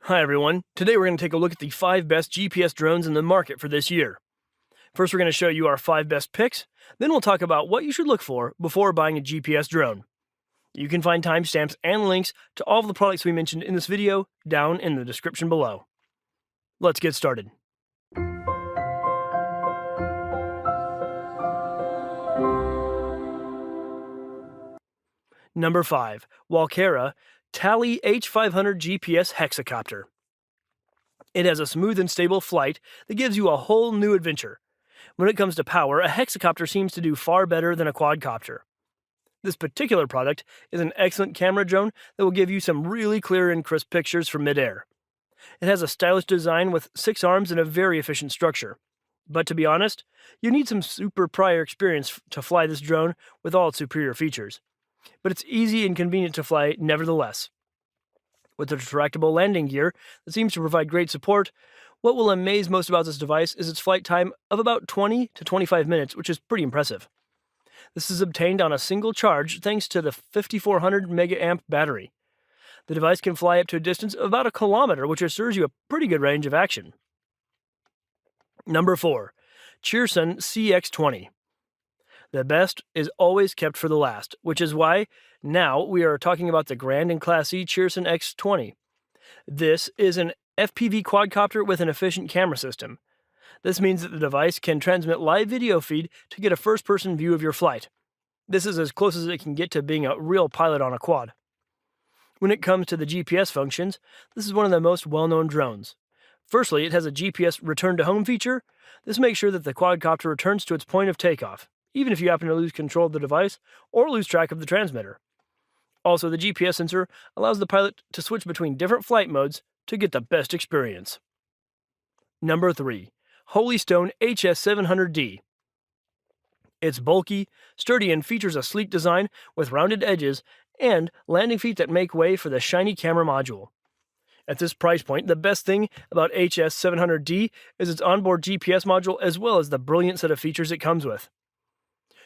Hi everyone, today we're going to take a look at the 5 best GPS drones in the market for this year. First we're going to show you our 5 best picks, then we'll talk about what you should look for before buying a GPS drone. You can find timestamps and links to all of the products we mentioned in this video down in the description below. Let's get started. Number 5. Walkera Tally H500 GPS Hexacopter. It has a smooth and stable flight that gives you a whole new adventure. When it comes to power, a hexacopter seems to do far better than a quadcopter. This particular product is an excellent camera drone that will give you some really clear and crisp pictures from midair. It has a stylish design with 6 arms and a very efficient structure. But to be honest, you need some super prior experience to fly this drone with all its superior features. But it's easy and convenient to fly nevertheless. With a retractable landing gear that seems to provide great support, what will amaze most about this device is its flight time of about 20 to 25 minutes, which is pretty impressive. This is obtained on a single charge thanks to the 5400 mAh battery. The device can fly up to a distance of about a kilometer, which assures you a pretty good range of action. Number 4. Cheerson CX20. The best is always kept for the last, which is why now we are talking about the grand and classy Cheerson X20. This is an FPV quadcopter with an efficient camera system. This means that the device can transmit live video feed to get a first-person view of your flight. This is as close as it can get to being a real pilot on a quad. When it comes to the GPS functions, this is one of the most well-known drones. Firstly, it has a GPS return-to-home feature. This makes sure that the quadcopter returns to its point of takeoff, even if you happen to lose control of the device or lose track of the transmitter. Also, the GPS sensor allows the pilot to switch between different flight modes to get the best experience. Number 3. Holystone HS700D. It's bulky, sturdy, and features a sleek design with rounded edges and landing feet that make way for the shiny camera module. At this price point, the best thing about HS700D is its onboard GPS module as well as the brilliant set of features it comes with.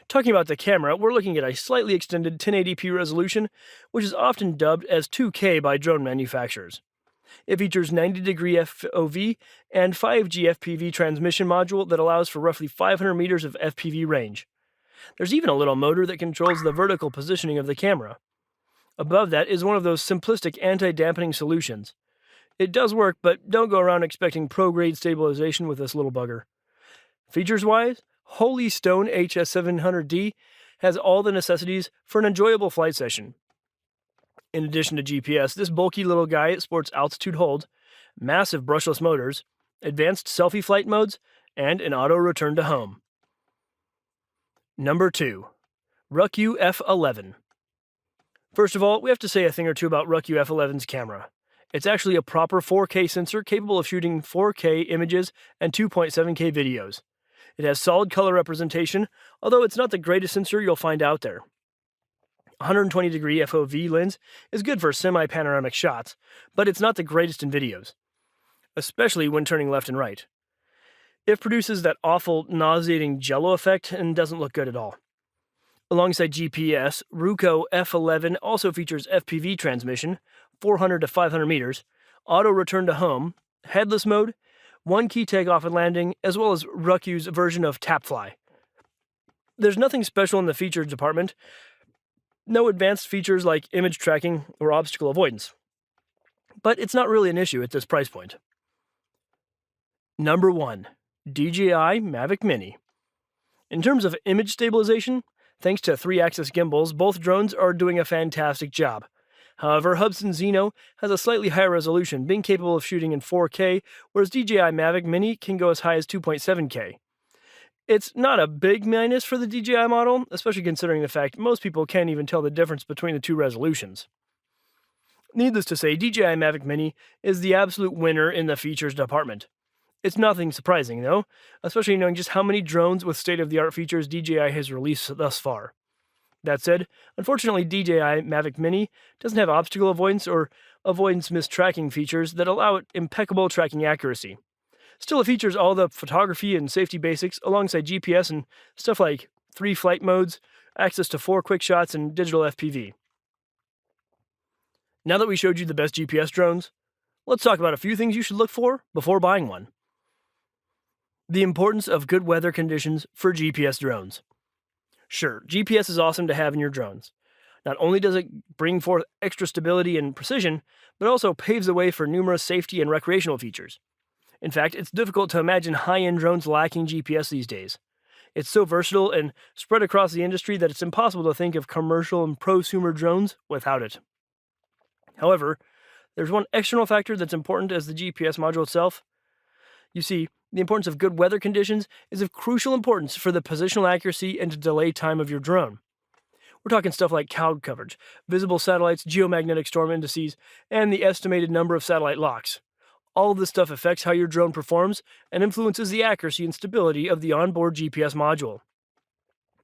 Talking about the camera, we're looking at a slightly extended 1080p resolution, which is often dubbed as 2K by drone manufacturers. It features 90-degree FOV and 5G FPV transmission module that allows for roughly 500 meters of FPV range. There's even a little motor that controls the vertical positioning of the camera. Above that is one of those simplistic anti-dampening solutions. It does work, but don't go around expecting pro-grade stabilization with this little bugger. Features-wise, Holystone HS700D has all the necessities for an enjoyable flight session. In addition to GPS, this bulky little guy sports altitude hold, massive brushless motors, advanced selfie flight modes, and an auto return to home. Number 2. Ruckyu F11. First of all, we have to say a thing or two about Ruckyu F11's camera. It's actually a proper 4K sensor capable of shooting 4K images and 2.7K videos. It has solid color representation, although it's not the greatest sensor you'll find out there. 120-degree FOV lens is good for semi-panoramic shots, but it's not the greatest in videos, especially when turning left and right. It produces that awful, nauseating jello effect and doesn't look good at all. Alongside GPS, Ruco F11 also features FPV transmission, 400 to 500 meters, auto return to home, headless mode, one key takeoff and landing, as well as Ruckyu's version of TapFly. There's nothing special in the features department, no advanced features like image tracking or obstacle avoidance. But it's not really an issue at this price point. Number 1. DJI Mavic Mini. In terms of image stabilization, thanks to 3-axis gimbals, both drones are doing a fantastic job. However, Hubsan Zeno has a slightly higher resolution, being capable of shooting in 4K, whereas DJI Mavic Mini can go as high as 2.7K. It's not a big minus for the DJI model, especially considering the fact most people can't even tell the difference between the two resolutions. Needless to say, DJI Mavic Mini is the absolute winner in the features department. It's nothing surprising, though, especially knowing just how many drones with state-of-the-art features DJI has released thus far. That said, unfortunately DJI Mavic Mini doesn't have obstacle avoidance or avoidance mistracking features that allow it impeccable tracking accuracy. Still, it features all the photography and safety basics alongside GPS and stuff like 3 flight modes, access to 4 quick shots, and digital FPV. Now that we showed you the best GPS drones, Let's talk about a few things you should look for before buying one. The importance of good weather conditions for GPS drones. Sure, GPS is awesome to have in your drones. Not only does it bring forth extra stability and precision, but also paves the way for numerous safety and recreational features. In fact, it's difficult to imagine high-end drones lacking GPS these days. It's so versatile and spread across the industry that it's impossible to think of commercial and prosumer drones without it. However, there's one external factor that's important as the GPS module itself. You see, the importance of good weather conditions is of crucial importance for the positional accuracy and delay time of your drone. We're talking stuff like cloud coverage, visible satellites, geomagnetic storm indices, and the estimated number of satellite locks. All of this stuff affects how your drone performs and influences the accuracy and stability of the onboard GPS module.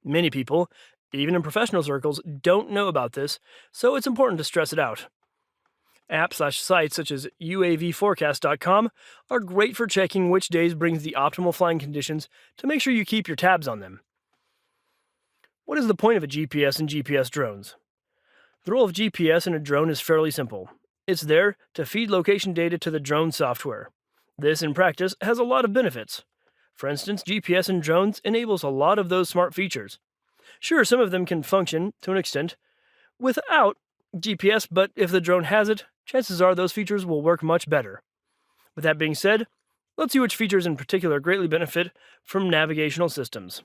Many people, even in professional circles, don't know about this, so it's important to stress it out. Apps/sites such as UAVforecast.com are great for checking which days brings the optimal flying conditions to make sure you keep your tabs on them. What is the point of a GPS and GPS drones? The role of GPS in a drone is fairly simple. It's there to feed location data to the drone software. This, in practice, has a lot of benefits. For instance, GPS in drones enables a lot of those smart features. Sure, some of them can function, to an extent, without GPS, but if the drone has it, chances are those features will work much better. With that being said, let's see which features in particular greatly benefit from navigational systems.